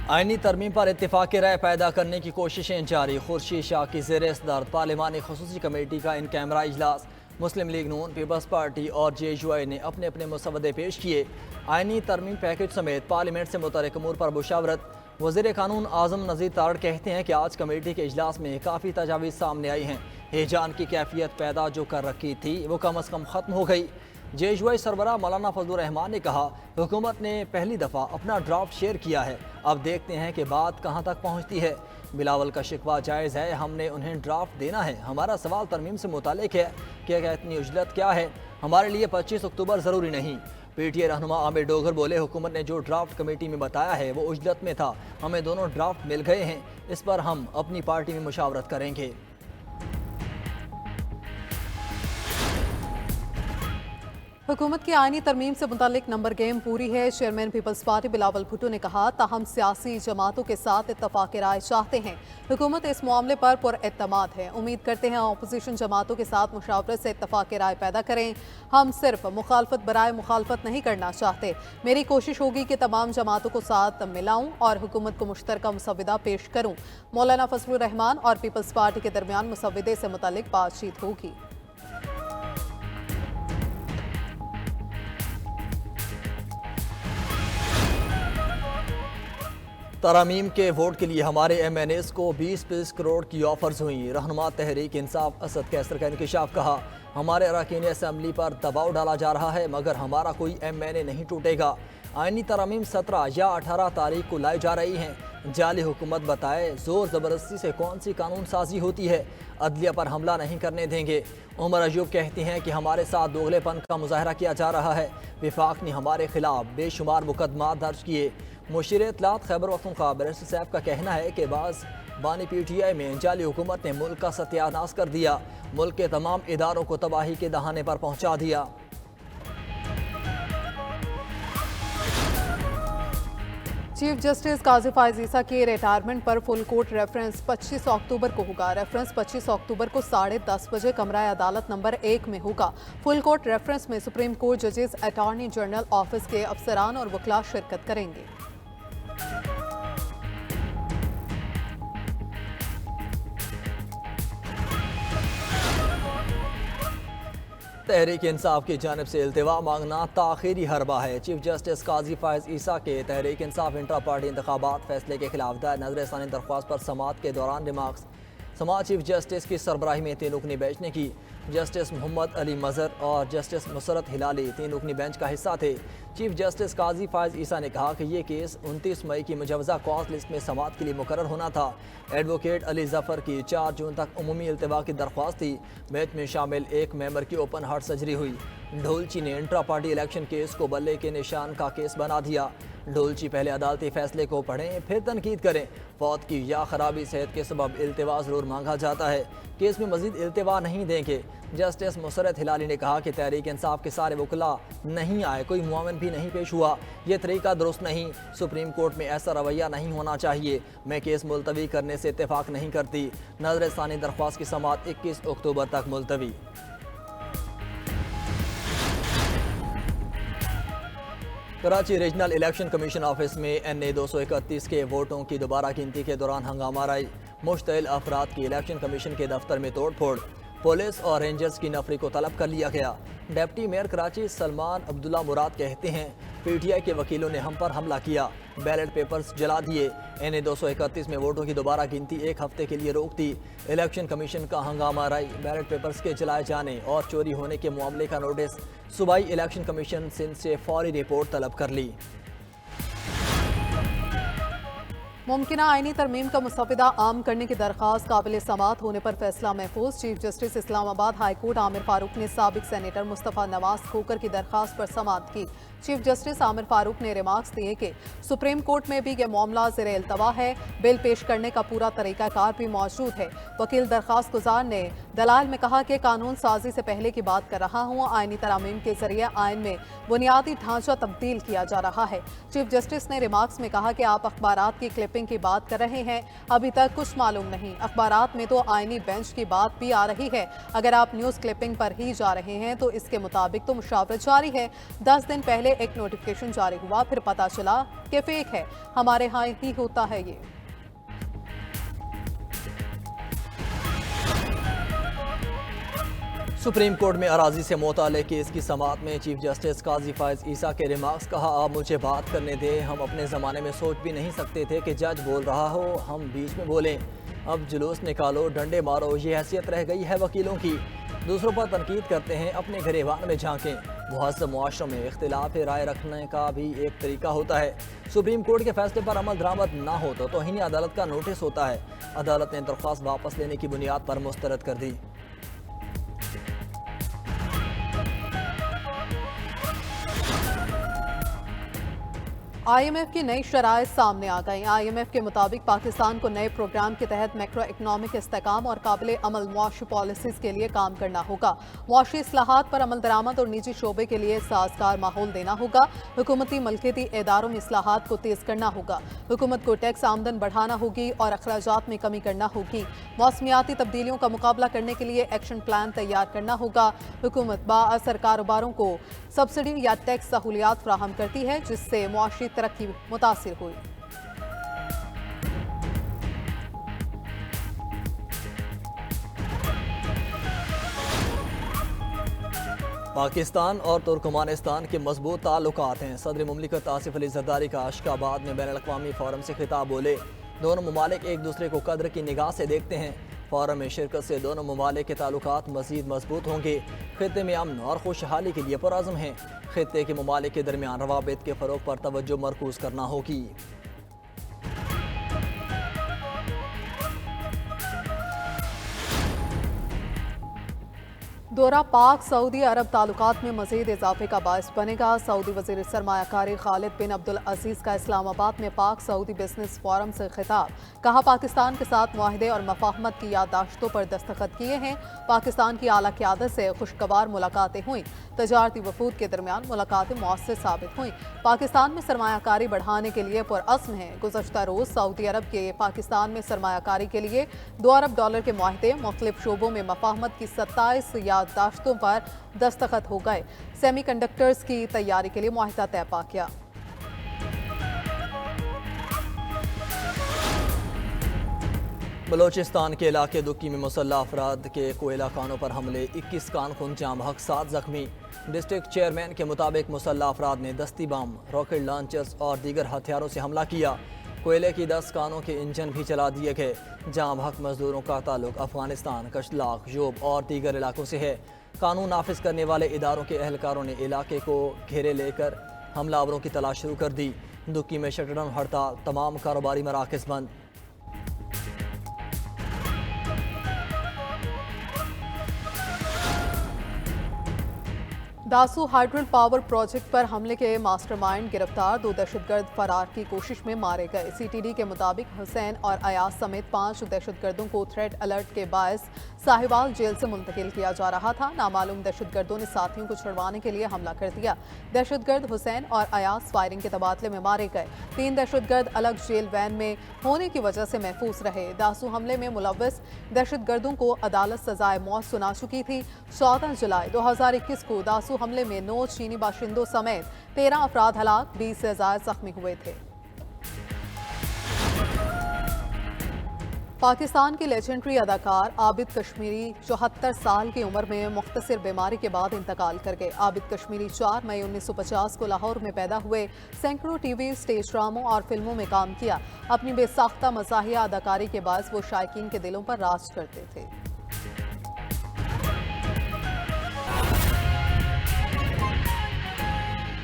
आईनी तरमीम पर इत्तेफाक राय पैदा करने की कोशिशें जारी। खुर्शीद शाह की ज़ेर सदारत पार्लिमानी खसूसी कमेटी का इन कैमरा इजलास। मुस्लिम लीग नून, पीपल्स पार्टी और JUI ने अपने अपने मुसवदे पेश किए। आईनी तरमीम पैकेज समेत पार्लियामेंट से मुतल्लिक़ अमूर पर मुशावरत। वज़ीर कानून आज़म नज़ीर तारड़ कहते हैं कि आज कमेटी के इजलास में काफ़ी तजावीज़ सामने आई हैं। हेजान की कैफियत पैदा जो कर रखी थी वो कम अज़ कम ख़त्म हो गई। JUI सरबराह मौलाना फजलुर रहमान ने कहा, हुकूमत ने पहली दफ़ा अपना ड्राफ्ट शेयर किया है, अब देखते हैं कि बात कहां तक पहुंचती है। बिलावल का शिकवा जायज़ है, हमने उन्हें ड्राफ्ट देना है। हमारा सवाल तरमीम से मुतालिक है कि इतनी उजलत क्या है, हमारे लिए 25 अक्टूबर ज़रूरी नहीं। PTI रहनुमा आमिर डोगर बोले, हुकूमत ने जो ड्राफ्ट कमेटी में बताया है वो उजलत में था, हमें दोनों ड्राफ्ट मिल गए हैं, इस पर हम अपनी पार्टी में मुशावरत करेंगे। हुकूमत की आईनी तरमीम से मुतालिक नंबर गेम पूरी है। चेयरमैन पीपल्स पार्टी बिलावल भुट्टो ने कहा, ताहम सियासी जमातों के साथ इत्तफाक राय चाहते हैं। हुकूमत इस मामले पर पुरएतमाद है। उम्मीद करते हैं अपोजिशन जमातों के साथ मुशावरत से इत्तफाक राय पैदा करें। हम सिर्फ मुखालफत बराए मुखालफत नहीं करना चाहते। मेरी कोशिश होगी कि तमाम जमातों को साथ मिलाऊं और हुकूमत को मुश्तरका मुसविदा पेश करूं। मौलाना फजलुर रहमान और पीपल्स पार्टी के दरमियान मुसविदे से मुतालिक बातचीत होगी। तरामीम के वोट के लिए हमारे MNAs को 20-20 करोड़ की ऑफर्स हुई। रहनुमा तहरीक इंसाफ असद कैसर का इंकशाफ। कहा, हमारे अरकान असम्बली पर दबाव डाला जा रहा है मगर हमारा कोई MNA नहीं टूटेगा। आईनी तरामीम 17 या 18 तारीख को लाई जा रही हैं। जाली हुकूमत बताए, जोर ज़बरदस्ती से कौन सी कानून साजी होती है। अदलिया पर हमला नहीं करने देंगे। उमर अयूब कहती हैं कि हमारे साथ दोगलेपन का मुजाहरा किया जा रहा है। विफाक ने हमारे खिलाफ बेशुमार मुकदमा दर्ज किए। मुशीर इत्तलात खैबर पख्तूनख्वा बैरिस्टर साहब का कहना है कि बाज़ बानी PTI में जाली हुकूमत ने मुल्क का सत्यानाश कर दिया, मुल्क के तमाम इदारों को तबाही के दहाने पर पहुँचा दिया। चीफ जस्टिस काजी फायज ईसा के रिटायरमेंट पर फुल कोर्ट रेफरेंस 25 अक्टूबर को होगा। रेफरेंस 25 अक्टूबर को 10:30 बजे कमरा अदालत नंबर 1 में होगा। फुल कोर्ट रेफरेंस में सुप्रीम कोर्ट जजेस, अटॉर्नी जनरल ऑफिस के अफसरान और वकला शिरकत करेंगे। तहरीक इंसाफ की जानिब से इल्तिवा मांगना ताखीरी हरबा है। चीफ जस्टिस काजी फायज ईसा के तहरीक इंसाफ इंट्रा पार्टी इंतखाबात फैसले के खिलाफ दायर नजर सानी दरख्वास्त पर समाअत के दौरान रिमार्क्स। समाअत चीफ जस्टिस की सरबराही में 3 रुकनी बेंच ने की। जस्टिस मोहम्मद अली मजहर और जस्टिस नुसरत हिलाली 3 रुकनी बेंच का हिस्सा थे। चीफ जस्टिस काजी फायज ईसा ने कहा कि ये केस 29 मई की मुजवजा कॉज लिस्ट में समाअत के लिए मुकर्रर होना था। एडवोकेट अली जफर की 4 जून तक उमूमी इल्तिवा की दरख्वास्त थी। बेंच में शामिल एक मेंबर की ओपन हार्ट सर्जरी हुई। ढोलची ने इंट्रा पार्टी इलेक्शन केस को बल्ले के निशान का केस बना दिया। ढोलची पहले अदालती फैसले को पढ़ें फिर तनकीद करें। फौत की या खराबी सेहत के सबब इल्तिवा जरूर मांगा जाता है, केस में मजीद इल्तिवा नहीं देंगे। जस्टिस मुसरत हिलाली ने कहा कि तहरीक इंसाफ के सारे वकला नहीं आए, कोई मुआवन भी नहीं पेश हुआ, ये तरीका दुरुस्त नहीं। सुप्रीम कोर्ट में ऐसा रवैया नहीं होना चाहिए। मैं केस मुलतवी करने से इत्तेफाक नहीं करती। नजर सानी दरख्वास्त की समाअत 21 अक्टूबर तक मुलतवी। Karachi regional election commission office में NA 231 के वोटों की दोबारा गिनती के दौरान हंगामा राई। मुश्तइल अफराद की इलेक्शन कमीशन के दफ्तर में तोड़ फोड़। पुलिस और रेंजर्स की नफरी को तलब कर लिया गया। डिप्टी मेयर कराची सलमान अब्दुल्ला मुराद कहते हैं, PTI के वकीलों ने हम पर हमला किया, बैलेट पेपर्स जला दिए। NA 231 में वोटों की दोबारा गिनती 1 हफ्ते के लिए रोक दी। इलेक्शन कमीशन का हंगामा राई। बैलेट पेपर्स के जलाए जाने और चोरी होने के मामले का नोटिस। सूबाई इलेक्शन कमीशन सिंध से फौरी रिपोर्ट तलब कर ली। मुमकिना आईनी तरमीम का मुसविदा आम करने की दरख्वास्त काबिल समाअत होने पर फैसला महफूज। Chief justice Islamabad high court Aamir Farooq ने साबिक सेनेटर मुस्तफ़ा नवाज खोकर की दरख्वास्त पर समाअत की। चीफ जस्टिस आमिर फारूक ने रिमार्क्स दिए कि सुप्रीम कोर्ट में भी यह मामला ज़ेर इल्तवा है, बिल पेश करने का पूरा तरीकाकार भी मौजूद है। वकील दरख्वास्त गुजार ने दलाल में कहा कि कानून साजी से पहले की बात कर रहा हूँ, आईनी तरामीम के जरिए आइन में बुनियादी ढांचा तब्दील किया जा रहा है। चीफ जस्टिस ने रिमार्क्स में कहा कि आप अखबारात की क्लिप क्लिपिंग की बात कर रहे हैं, अभी तक कुछ मालूम नहीं। अखबारात में तो आईनी बेंच की बात भी आ रही है। अगर आप न्यूज़ क्लिपिंग पर ही जा रहे हैं तो इसके मुताबिक तो मुशावरत जारी है। 10 दिन पहले एक नोटिफिकेशन जारी हुआ, फिर पता चला कि फेक है। हमारे यहाँ ही होता है ये। सुप्रीम कोर्ट में अराजी से मुताल्लिक़ केस की समाअत में चीफ जस्टिस काजी फायज ईसा के रिमार्क्स। कहा, आप मुझे बात करने दें, हम अपने ज़माने में सोच भी नहीं सकते थे कि जज बोल रहा हो, हम बीच में बोलें। अब जुलूस निकालो, डंडे मारो, ये हैसियत रह गई है वकीलों की। दूसरों पर तनकीद करते हैं, अपने गिरेबान में झांकें। मुहज़्ज़ब मुआशरों में इख्तिलाफ राय रखने का भी एक तरीका होता है। सुप्रीम कोर्ट के फैसले पर अमल दरामद ना हो तो तौहीन अदालत का नोटिस होता है। अदालत ने दरख्वास्त वापस लेने की बुनियाद पर मुस्तरद कर दी। IMF की नई शराइत सामने आ गई। IMF के मुताबिक पाकिस्तान को नए प्रोग्राम के तहत मैक्रो इकनॉमिक इस्तेकाम और काबिल अमल मुआशी पॉलिसीज़ के लिए काम करना होगा। मुआशी इस्लाहात पर अमल दरामद और निजी शोबे के लिए साजगार माहौल देना होगा। हुकूमती मलकियती इदारों में इस्लाहात को तेज़ करना होगा। हुकूमत को टैक्स आमदन बढ़ाना होगी और अखराजात में कमी करना होगी। मौसमियाती तब्दीलियों का मुकाबला करने के लिए एक्शन प्लान तैयार करना होगा। हुकूमत बाअसर कारोबारों को सब्सिडी या टैक्स सहूलियात फराहम करती है, जिससे मुआशी तरक्की मुतासिर हुई। पाकिस्तान और तुर्कमानिस्तान के मजबूत ताल्लुकात हैं। सदर मुमलिकत आसिफ अली जरदारी का अशकाबाद में बैनुल अक़वामी फोरम से खिताब। बोले, दोनों ममालिक एक दूसरे को कद्र की निगाह से देखते हैं। फोरम में शिरकत से दोनों ममालिक के ताल्लुकात मज़ीद मजबूत होंगे। खित्ते में अमन और खुशहाली के लिए पुरअज़्म हैं। खित्ते के ममालिक के दरमियान रवाबित के फ़रोग़ पर तवज्जो मरकूज़ करना होगी। दौरा पाक सऊदी अरब ताल्लुकात में मज़ीद इजाफे का बायस बनेगा। सऊदी वज़ीर सरमायाकारी खालिद बिन अब्दुल अजीज़ का इस्लामाबाद में पाक सऊदी बिजनेस फोरम से खिताब। कहा, पाकिस्तान के साथ मुआहदे और मफाहमत की याददाश्तों पर दस्तखत किए हैं। पाकिस्तान की आला क़यादत से खुशगवार मुलाकातें हुई। तजारती वफूद के दरमियान मुलाकातें मौसर साबित हुई। पाकिस्तान में सरमायाकारी बढ़ाने के लिए पुरअज़्म है। गुज़श्ता रोज़ सऊदी अरब के पाकिस्तान में सरमायाकारी के लिए $2 अरब के मुआहदे मुख्तलिफ शोबों में मफाहमत की 27 याददाश्तों पर दस्तखत हो गए। सेमी कंडक्टर्स की तैयारी के लिए मुआहदा तय पा गया। बलोचिस्तान के इलाके दुक्की में मुसल्लह अफराद के कोयला खानों पर हमले, 21 कारकुन जाम हक, 7 जख्मी। डिस्ट्रिक्ट चेयरमैन के मुताबिक मुसल्लह अफराद ने दस्ती बम, रॉकेट लॉन्चर्स और दीगर हथियारों से हमला किया। कोयले की 10 खानों के इंजन भी चला दिए गए। जाम हक मजदूरों का ताल्लुक अफगानिस्तान, कशलाक, योब और दीगर इलाकों से है। कानून नाफिज करने वाले इदारों के एहलकारों ने इलाके को घेरे लेकर हमलावरों की तलाश शुरू कर दी। दुक्की में शटडाउन हड़ताल, तमाम कारोबारी मराकज़ बंद। दासू हाइड्रल पावर प्रोजेक्ट पर हमले के मास्टरमाइंड गिरफ्तार, 2 दहशतगर्द फरार की कोशिश में मारे गए। CTD के मुताबिक हुसैन और अयाज समेत 5 दहशतगर्दों को थ्रेट अलर्ट के बायस साहिवाल जेल से मुंतकिल किया जा रहा था। नामालूम दहशतगर्दों ने साथियों को छुड़वाने के लिए हमला कर दिया। दहशतगर्द हुसैन और अयाज फायरिंग के तबादले में मारे गए। 3 दहशतगर्द अलग जेल वैन में होने की वजह से महफूज रहे। दासू हमले में मुलव्वस दहशतगर्दों को अदालत सजाए मौत सुना चुकी थी। 14 जुलाई 2021 को दासू हमले में 9 चीनी बाशिंदों समेत 13 अफराद हलाक, 20 से ज्यादा जख्मी हुए थे। पाकिस्तान के लेजेंडरी अदाकार आबिद कश्मीरी 74 साल की उम्र में मुख्तसर बीमारी के बाद इंतकाल कर गए। आबिद कश्मीरी 4 मई 1950 को लाहौर में पैदा हुए। सैकड़ों टीवी, स्टेज ड्रामों और फिल्मों में काम किया। अपनी बेसाख्ता मज़ाहिया अदाकारी के बाद वो शायकीन के दिलों पर राज करते थे।